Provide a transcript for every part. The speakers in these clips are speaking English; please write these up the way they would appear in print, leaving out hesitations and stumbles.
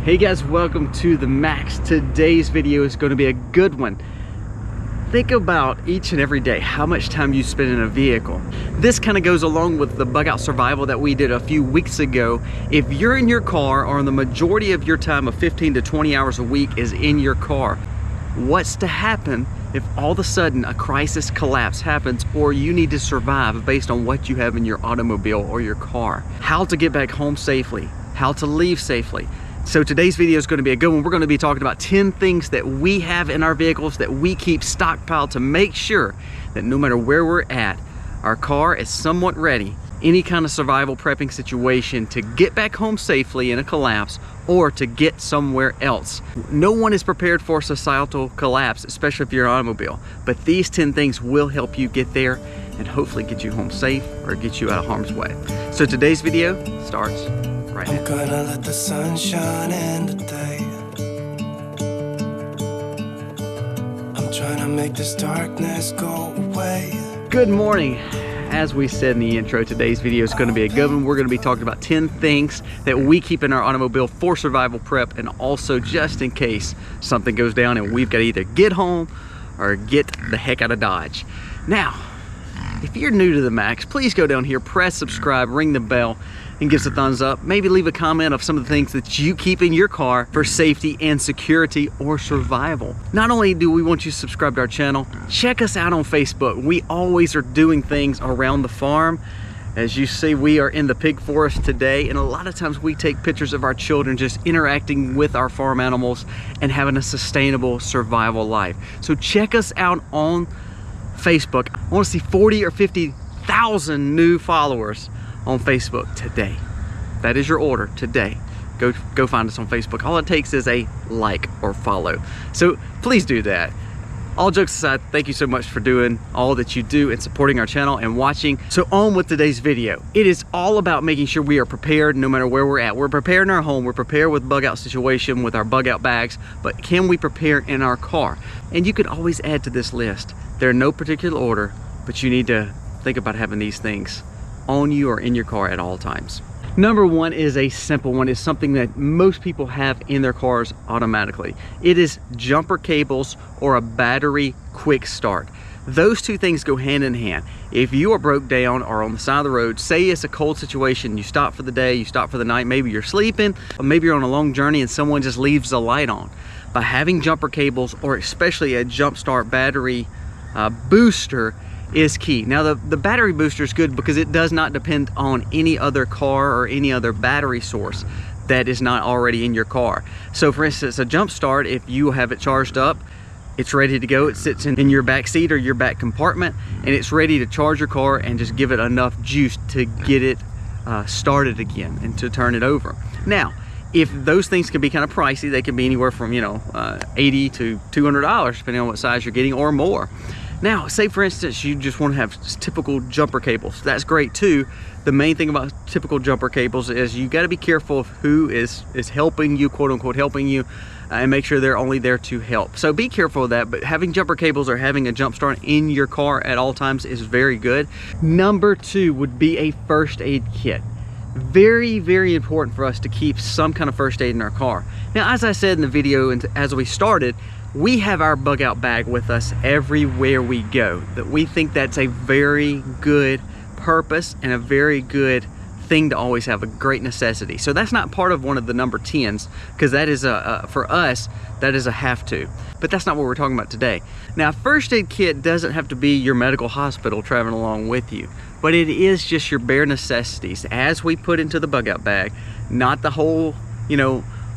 Hey guys, welcome to the Max. Today's video is going to be a good one. Think about each and every day how much time you spend in a vehicle. This kind of goes along with the bug out survival that we did a few weeks ago. If you're in your car, or the majority of your time of 15 to 20 hours a week is in your car, what's to happen if all of a sudden a crisis collapse happens, or you need to survive based on what you have in your automobile or your car? How to get back home safely, how to leave safely. So today's video is going to be a good one. We're going to be talking about 10 things that we have in our vehicles that we keep stockpiled to make sure that no matter where we're at, our car is somewhat ready, any kind of survival prepping situation, to get back home safely in a collapse or to get somewhere else. No one is prepared for societal collapse, especially if you're an automobile, but these 10 things will help you get there and hopefully get you home safe or get you out of harm's way. So today's video starts right now. I'm gonna let the sun shine in today. I'm trying to make this darkness go away. Good morning. As we said in the intro, today's video is going to be a good one. We're going to be talking about 10 things that we keep in our automobile for survival prep, and also just in case something goes down and we've got to either get home or get the heck out of Dodge. Now, if you're new to the Max, please go down here, press subscribe, ring the bell, and give us a thumbs up. Maybe leave a comment of some of the things that you keep in your car for safety and security or survival. Not only do we want you to subscribe to our channel, check us out on Facebook. We always are doing things around the farm. As you see, we are in the pig forest today, and a lot of times we take pictures of our children just interacting with our farm animals and having a sustainable survival life. So check us out on Facebook. I want to see 40 or 50,000 new followers on Facebook today. That is your order today. Go find us on Facebook. All it takes is a like or follow. So please do that. All jokes aside, thank you so much for doing all that you do and supporting our channel and watching. So on with today's video. It is all about making sure we are prepared no matter where we're at. We're prepared in our home, we're prepared with bug out situation with our bug out bags, but can we prepare in our car? And you could always add to this list. They're in no particular order, but you need to think about having these things on you or in your car at all times. Number one is a simple one. It's something that most people have in their cars automatically. It is jumper cables or a battery quick start. Those two things go hand in hand. If you are broke down or on the side of the road, say it's a cold situation, you stop for the day, you stop for the night, maybe you're sleeping, or maybe you're on a long journey and someone just leaves the light on. By having jumper cables, or especially a jump start battery booster, is key. Now the battery booster is good because it does not depend on any other car or any other battery source that is not already in your car. So for instance, a jump start, if you have it charged up, it's ready to go. It sits in your back seat or your back compartment, and it's ready to charge your car and just give it enough juice to get it started again and to turn it over. Now, if those things can be kind of pricey, they can be anywhere from $80 to $200 depending on what size you're getting or more. Now, say for instance, you just want to have typical jumper cables. That's great too. The main thing about typical jumper cables is you got to be careful of who is helping you, quote unquote, helping you, and make sure they're only there to help. So be careful of that, but having jumper cables or having a jump start in your car at all times is very good. Number two would be a first aid kit. Very, very important for us to keep some kind of first aid in our car. Now, as I said in the video and as we started, we have our bug out bag with us everywhere we go. That we think that's a very good purpose and a very good thing to always have, a great necessity. So that's not part of one of the number 10s, because that is for us, that is a have to. But that's not what we're talking about today. Now, first aid kit doesn't have to be your medical hospital traveling along with you, but it is just your bare necessities as we put into the bug out bag, not the whole,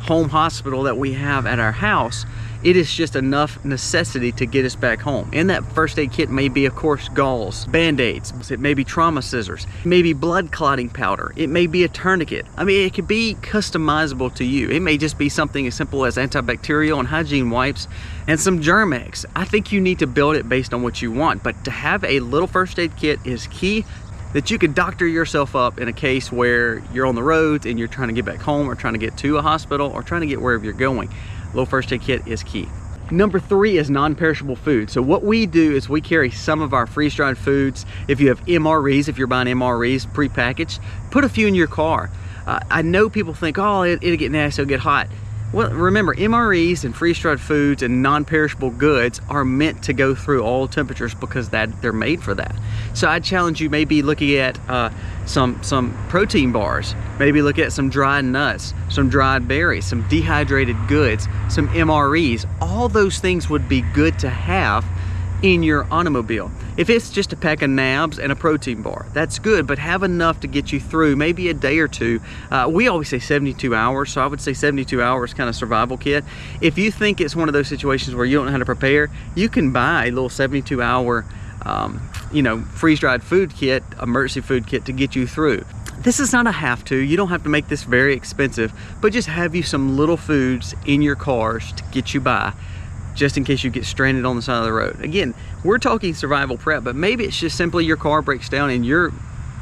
home hospital that we have at our house. It is just enough necessity to get us back home. In that first aid kit may be, of course, gauze, band-aids, it may be trauma scissors, it may be blood clotting powder, it may be a tourniquet. I mean, it could be customizable to you. It may just be something as simple as antibacterial and hygiene wipes and some Germ-X. I think you need to build it based on what you want, but to have a little first aid kit is key, that you could doctor yourself up in a case where you're on the roads and you're trying to get back home or trying to get to a hospital or trying to get wherever you're going. Little first aid kit is key. Number three is non-perishable food. So what we do is we carry some of our freeze-dried foods. If you have MREs, if you're buying MREs pre-packaged, put a few in your car. I know people think, oh, it'll get nasty, it'll get hot. Well, remember, MREs and freeze-dried foods and non-perishable goods are meant to go through all temperatures because they're made for that. So I'd challenge you maybe looking at some protein bars, maybe look at some dried nuts, some dried berries, some dehydrated goods, some MREs. All those things would be good to have in your automobile. If it's just a pack of nabs and a protein bar, that's good, but have enough to get you through maybe a day or two. We always say 72 hours, so I would say 72 hours kind of survival kit. If you think it's one of those situations where you don't know how to prepare, you can buy a little 72-hour freeze-dried food kit, emergency food kit to get you through. This is not a have to. You don't have to make this very expensive, but just have you some little foods in your cars to get you by, just in case you get stranded on the side of the road. Again, we're talking survival prep, but maybe it's just simply your car breaks down and you're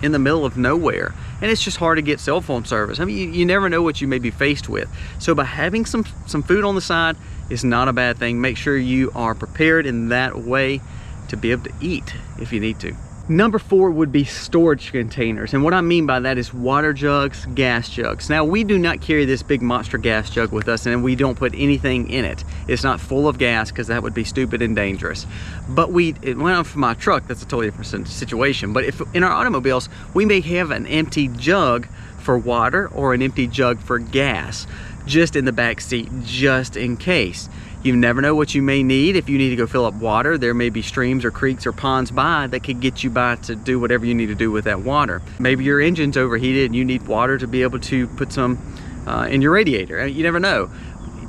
in the middle of nowhere and it's just hard to get cell phone service. I mean, you never know what you may be faced with. So by having some food on the side is not a bad thing. Make sure you are prepared in that way to be able to eat if you need to. Number 4 would be storage containers. And what I mean by that is water jugs, gas jugs. Now, we do not carry this big monster gas jug with us and we don't put anything in it. It's not full of gas because that would be stupid and dangerous. But it went on for my truck, that's a totally different situation. But if in our automobiles, we may have an empty jug for water or an empty jug for gas just in the back seat, just in case. You never know what you may need. If you need to go fill up water, there may be streams or creeks or ponds by that could get you by to do whatever you need to do with that water. Maybe your engine's overheated and you need water to be able to put some in your radiator. You never know.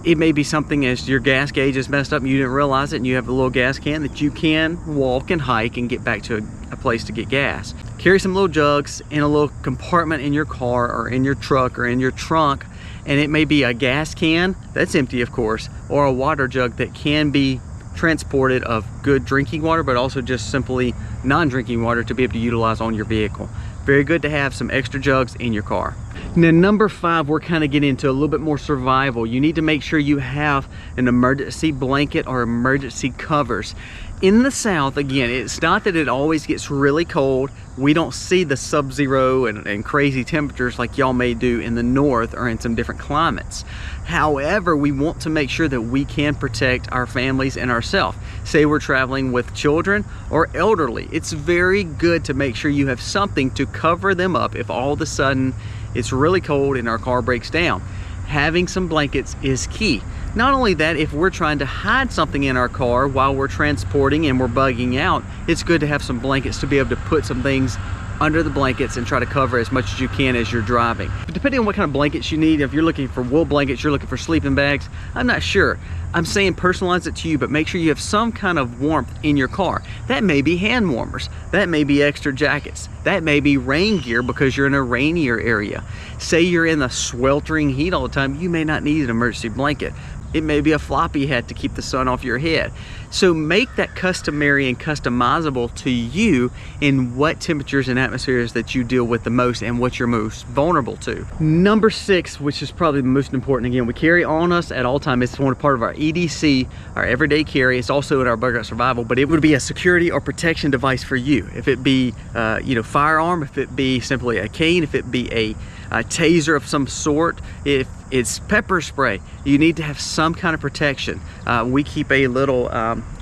It may be something as your gas gauge is messed up and you didn't realize it, and you have a little gas can that you can walk and hike and get back to a place to get gas. Carry some little jugs in a little compartment in your car or in your truck or in your trunk. And it may be a gas can, that's empty of course, or a water jug that can be transported of good drinking water, but also just simply non-drinking water to be able to utilize on your vehicle. Very good to have some extra jugs in your car. Now, number 5, we're kind of getting into a little bit more survival. You need to make sure you have an emergency blanket or emergency covers. In the South, again, it's not that it always gets really cold. We don't see the sub-zero and crazy temperatures like y'all may do in the North or in some different climates. However, we want to make sure that we can protect our families and ourselves. Say we're traveling with children or elderly. It's very good to make sure you have something to cover them up if all of a sudden it's really cold and our car breaks down. Having some blankets is key. Not only that, if we're trying to hide something in our car while we're transporting and we're bugging out, it's good to have some blankets to be able to put some things under the blankets and try to cover as much as you can as you're driving. But depending on what kind of blankets you need, if you're looking for wool blankets, you're looking for sleeping bags, I'm not sure. I'm saying personalize it to you, but make sure you have some kind of warmth in your car. That may be hand warmers, that may be extra jackets, that may be rain gear because you're in a rainier area. Say you're in the sweltering heat all the time, you may not need an emergency blanket. It may be a floppy hat to keep the sun off your head. So make that customary and customizable to you in what temperatures and atmospheres that you deal with the most and what you're most vulnerable to. Number 6, which is probably the most important, again, we carry on us at all times. It's one part of our EDC, our everyday carry. It's also in our Bug Out Survival, but it would be a security or protection device for you. If it be, firearm, if it be simply a cane, if it be a taser of some sort, if it's pepper spray, you need to have some kind of protection. We keep a little,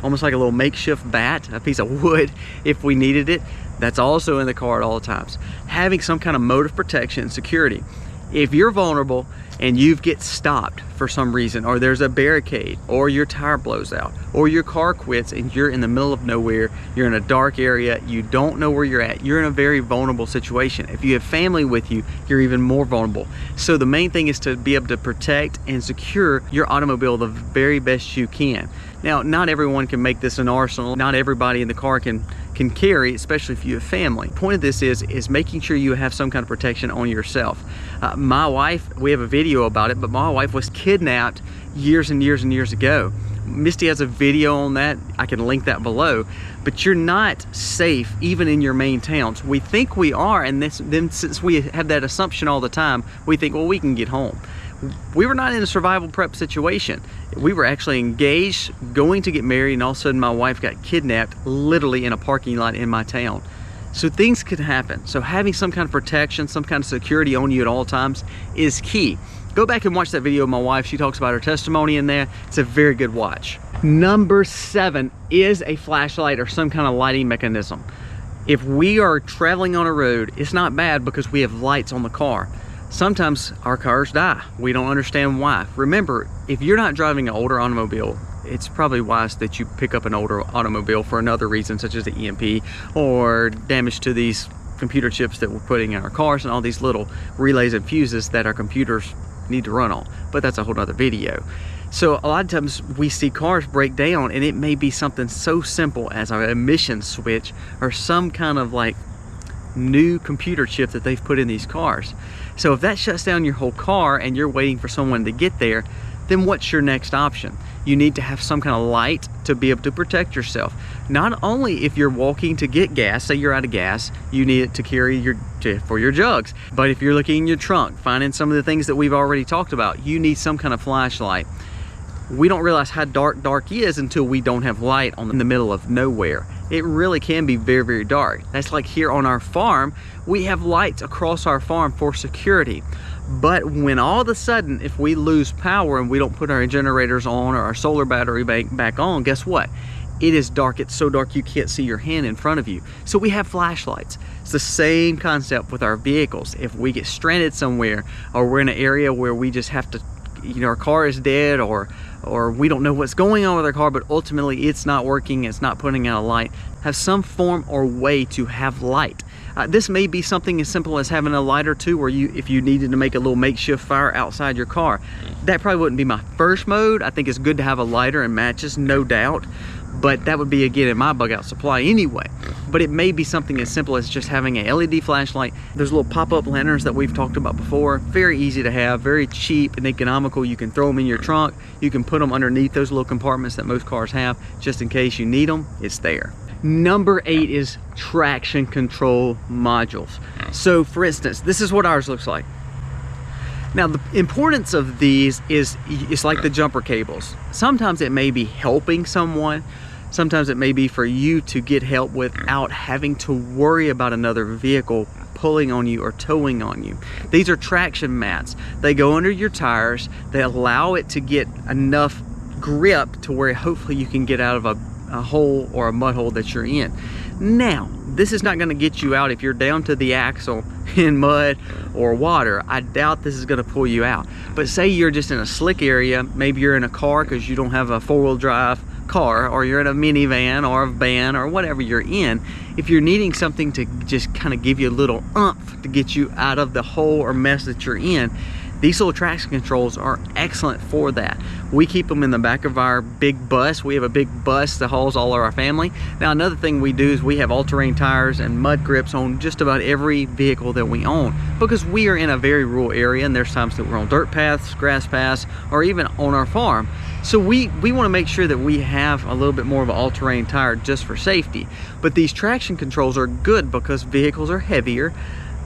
almost like a little makeshift bat, a piece of wood if we needed it. That's also in the car at all times. Having some kind of mode of protection and security. If you're vulnerable and you get stopped for some reason, or there's a barricade, or your tire blows out, or your car quits and you're in the middle of nowhere, you're in a dark area, you don't know where you're at, you're in a very vulnerable situation. If you have family with you, you're even more vulnerable. So the main thing is to be able to protect and secure your automobile the very best you can. Now, not everyone can make this an arsenal. Not everybody in the car can carry, especially if you have family. The point of this is making sure you have some kind of protection on yourself. My wife, we have a video about it, but my wife was kidnapped years and years and years ago. Misty has a video on that. I can link that below. But you're not safe even in your main towns. We think we are, and then since we have that assumption all the time, we think, well, we can get home. We were not in a survival prep situation. We were actually engaged, going to get married, and all of a sudden my wife got kidnapped literally in a parking lot in my town. So things could happen. So having some kind of protection, some kind of security on you at all times is key. Go back and watch that video of my wife. She talks about her testimony in there. It's a very good watch. Number 7 is a flashlight or some kind of lighting mechanism. If we are traveling on a road, it's not bad because we have lights on the car. Sometimes our cars die. We don't understand why. Remember, if you're not driving an older automobile, it's probably wise that you pick up an older automobile for another reason, such as the EMP or damage to these computer chips that we're putting in our cars and all these little relays and fuses that our computers need to run on. But that's a whole nother video. So a lot of times we see cars break down, and it may be something so simple as an emission switch or some kind of like new computer chip that they've put in these cars. So if that shuts down your whole car and you're waiting for someone to get there, then what's your next option? You need to have some kind of light to be able to protect yourself. Not only if you're walking to get gas, say you're out of gas, you need it to carry for your jugs. But if you're looking in your trunk, finding some of the things that we've already talked about, you need some kind of flashlight. We don't realize how dark is until we don't have light in the middle of nowhere. It really can be very, very dark. That's like here on our farm, we have lights across our farm for security. But when all of a sudden, if we lose power and we don't put our generators on or our solar battery bank back on, guess what? It is dark. It's so dark you can't see your hand in front of you. So we have flashlights. It's the same concept with our vehicles. If we get stranded somewhere, or we're in an area where we just have to, our car is dead, or we don't know what's going on with our car, but ultimately it's not working, it's not putting out a light, have some form or way to have light. This may be something as simple as having a lighter too, where if you needed to make a little makeshift fire outside your car. That probably wouldn't be my first mode. I think it's good to have a lighter and matches, no doubt. But that would be, again, in my bug out supply anyway. But it may be something as simple as just having a LED flashlight. There's little pop-up lanterns that we've talked about before. Very easy to have, very cheap and economical. You can throw them in your trunk. You can put them underneath those little compartments that most cars have, just in case you need them. It's there. Number 8 is traction control modules. So for instance, this is what ours looks like. Now the importance of these is it's like the jumper cables. Sometimes it may be helping someone. Sometimes it may be for you to get help without having to worry about another vehicle pulling on you or towing on you. These are traction mats. They go under your tires. They allow it to get enough grip to where hopefully you can get out of a hole or a mud hole that you're in. Now, this is not going to get you out if you're down to the axle in mud or water. I doubt this is going to pull you out. But say you're just in a slick area, maybe you're in a car because you don't have a four-wheel drive car, or you're in a minivan or a van or whatever you're in. If you're needing something to just kind of give you a little oomph to get you out of the hole or mess that you're in, these little traction controls are excellent for that. We keep them in the back of our big bus. We have a big bus that hauls all of our family. Now another thing we do is we have all-terrain tires and mud grips on just about every vehicle that we own, because we are in a very rural area and there's times that we're on dirt paths, grass paths, or even on our farm. So we want to make sure that we have a little bit more of an all-terrain tire just for safety. But these traction controls are good because vehicles are heavier.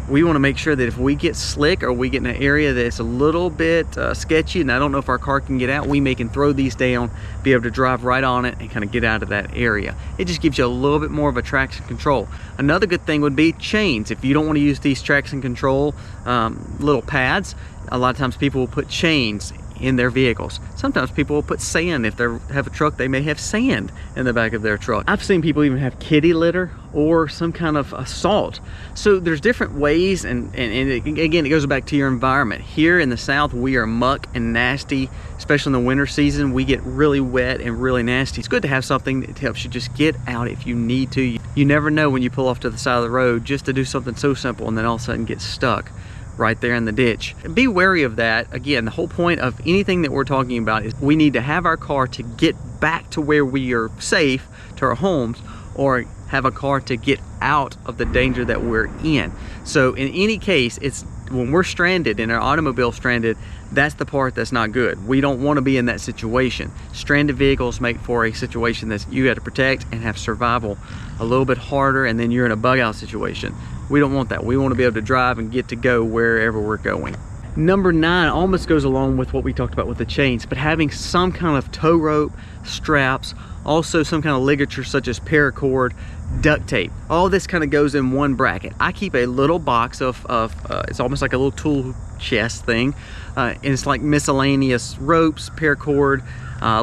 We want to make sure that if we get slick or we get in an area that's a little bit sketchy and I don't know if our car can get out, we can throw these down, be able to drive right on it and kind of get out of that area. It just gives you a little bit more of a traction control. Another good thing would be chains. If you don't want to use these traction control little pads, a lot of times people will put chains in their vehicles. Sometimes people will put sand. If they have a truck, they may have sand in the back of their truck. I've seen people even have kitty litter or some kind of salt. So there's different ways, and again, it goes back to your environment. Here in the South, we are muck and nasty, especially in the winter season. We get really wet and really nasty. It's good to have something that helps you just get out if you need to. You never know when you pull off to the side of the road just to do something so simple and then all of a sudden get stuck right there in the ditch. Be wary of that. Again, the whole point of anything that we're talking about is we need to have our car to get back to where we are safe, to our homes, or have a car to get out of the danger that we're in. So in any case, it's when we're stranded, in our automobile stranded, that's the part that's not good. We don't want to be in that situation. Stranded vehicles make for a situation that you got to protect and have survival a little bit harder, and then you're in a bug out situation. We don't want that. We want to be able to drive and get to go wherever we're going. Number 9 almost goes along with what we talked about with the chains, but having some kind of tow rope, straps, also some kind of ligature such as paracord, duct tape. All this kind of goes in one bracket. I keep a little box of it's almost like a little tool chest thing and it's like miscellaneous ropes, paracord,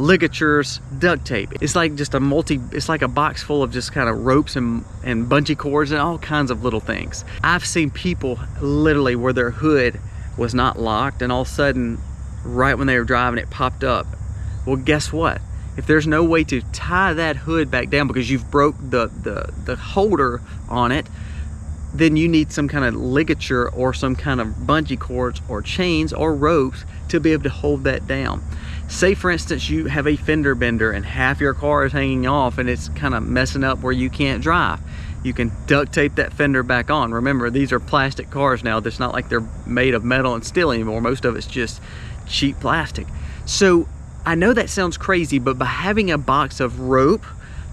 ligatures, duct tape. It's like just it's like a box full of just kind of ropes and bungee cords and all kinds of little things. I've seen people literally where their hood was not locked, and all of a sudden, right when they were driving, it popped up. Well, guess what? If there's no way to tie that hood back down because you've broke the holder on it, then you need some kind of ligature or some kind of bungee cords or chains or ropes to be able to hold that down. Say for instance you have a fender bender and half your car is hanging off and it's kind of messing up where you can't drive. You can duct tape that fender back on. Remember, these are plastic cars now. It's not like they're made of metal and steel anymore. Most of it's just cheap plastic. So I know that sounds crazy, but by having a box of rope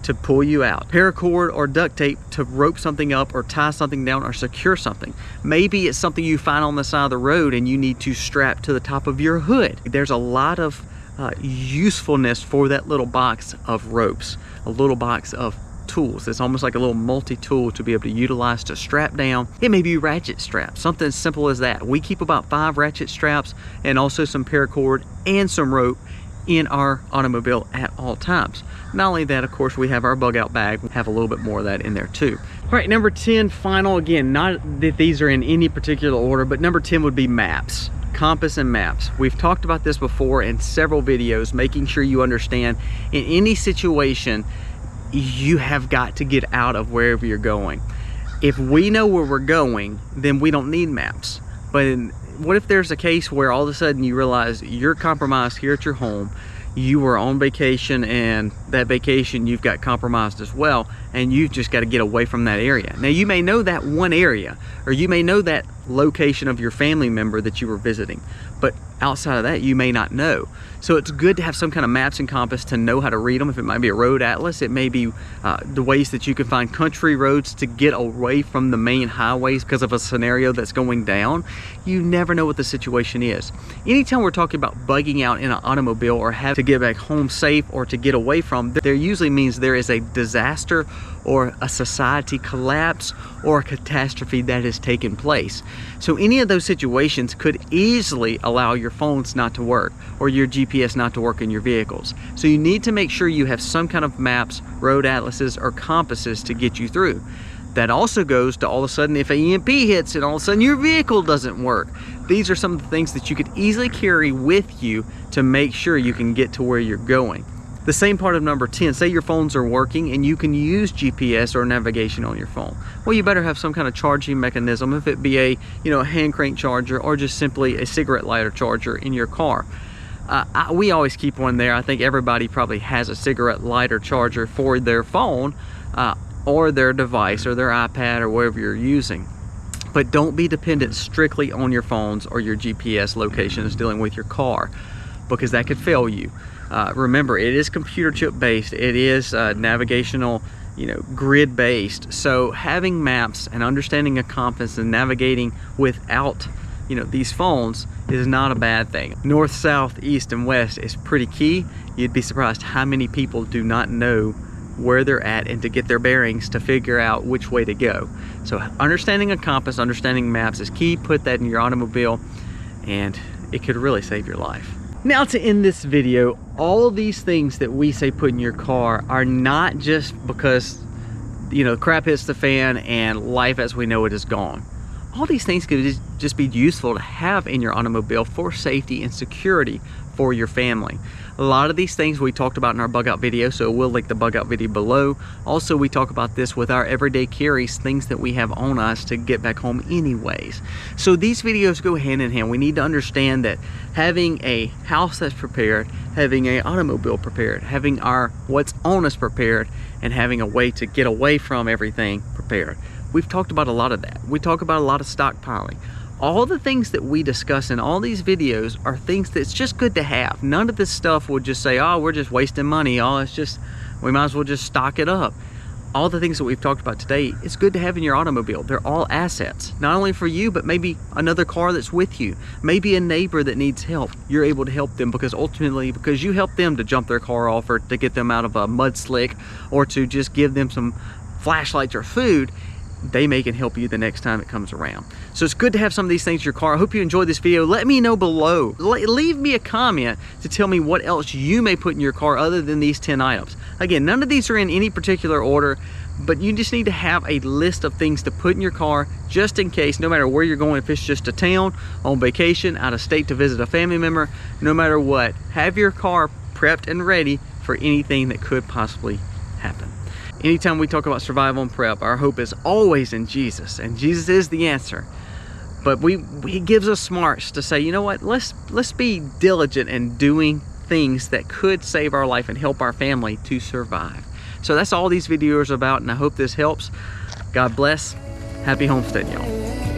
to pull you out, paracord or duct tape to rope something up or tie something down or secure something. Maybe it's something you find on the side of the road and you need to strap to the top of your hood. There's a lot of usefulness for that little box of ropes, a little box of tools. It's almost like a little multi-tool to be able to utilize to strap down. It may be ratchet straps, something as simple as that. We keep about 5 ratchet straps and also some paracord and some rope in our automobile at all times. Not only that, of course, we have our bug out bag. We have a little bit more of that in there too. All right, number 10, final. Again, not that these are in any particular order, but number 10 would be maps. Compass and maps. We've talked about this before in several videos, making sure you understand in any situation you have got to get out of wherever you're going. If we know where we're going, then we don't need maps. But what if there's a case where all of a sudden you realize you're compromised here at your home, you were on vacation, and that vacation you've got compromised as well, and you've just got to get away from that area. Now you may know that one area, or you may know that location of your family member that you were visiting, but outside of that you may not know. So it's good to have some kind of maps and compass to know how to read them. If it might be a road atlas, it may be the ways that you can find country roads to get away from the main highways because of a scenario that's going down. You never know what the situation is. Anytime we're talking about bugging out in an automobile or have to get back home safe or to get away from, there usually means there is a disaster or a society collapse or a catastrophe that has taken place. So any of those situations could easily allow your phones not to work or your GPS not to work in your vehicles. So you need to make sure you have some kind of maps, road atlases, or compasses to get you through. That also goes to all of a sudden if an EMP hits and all of a sudden your vehicle doesn't work. These are some of the things that you could easily carry with you to make sure you can get to where you're going. The same part of number 10, say your phones are working and you can use GPS or navigation on your phone. Well, you better have some kind of charging mechanism, if it be a hand crank charger or just simply a cigarette lighter charger in your car. We always keep one there. I think everybody probably has a cigarette lighter charger for their phone or their device or their iPad or whatever you're using. But don't be dependent strictly on your phones or your GPS locations dealing with your car, because that could fail you. Remember, it is computer chip based. It is navigational, grid based. So having maps and understanding a compass and navigating without, these phones is not a bad thing. North, south, east, and west is pretty key. You'd be surprised how many people do not know where they're at and to get their bearings to figure out which way to go. So understanding a compass, understanding maps is key. Put that in your automobile and it could really save your life. Now to end this video, all of these things that we say put in your car are not just because, crap hits the fan and life as we know it is gone. All these things could just be useful to have in your automobile for safety and security for your family. A lot of these things we talked about in our bug out video, so we'll link the bug out video below. Also, we talk about this with our everyday carries, things that we have on us to get back home anyways. So these videos go hand in hand. We need to understand that having a house that's prepared, having an automobile prepared, having our what's on us prepared, and having a way to get away from everything prepared. We've talked about a lot of that. We talk about a lot of stockpiling. All the things that we discuss in all these videos are things that's just good to have. None of this stuff would just say, oh, we're just wasting money. Oh, it's just, we might as well just stock it up. All the things that we've talked about today, it's good to have in your automobile. They're all assets, not only for you, but maybe another car that's with you. Maybe a neighbor that needs help. You're able to help them because you help them to jump their car off or to get them out of a mud slick or to just give them some flashlights or food. they may can help you the next time it comes around. So it's good to have some of these things in your car. I hope you enjoyed this video. Let me know below. Leave me a comment to tell me what else you may put in your car other than these 10 items. Again, none of these are in any particular order, but you just need to have a list of things to put in your car just in case, no matter where you're going, if it's just to town, on vacation, out of state to visit a family member, no matter what, have your car prepped and ready for anything that could possibly happen. Anytime we talk about survival and prep, our hope is always in Jesus, and Jesus is the answer. But he gives us smarts to say, you know what, let's be diligent in doing things that could save our life and help our family to survive. So that's all these videos are about, and I hope this helps. God bless. Happy homesteading, y'all.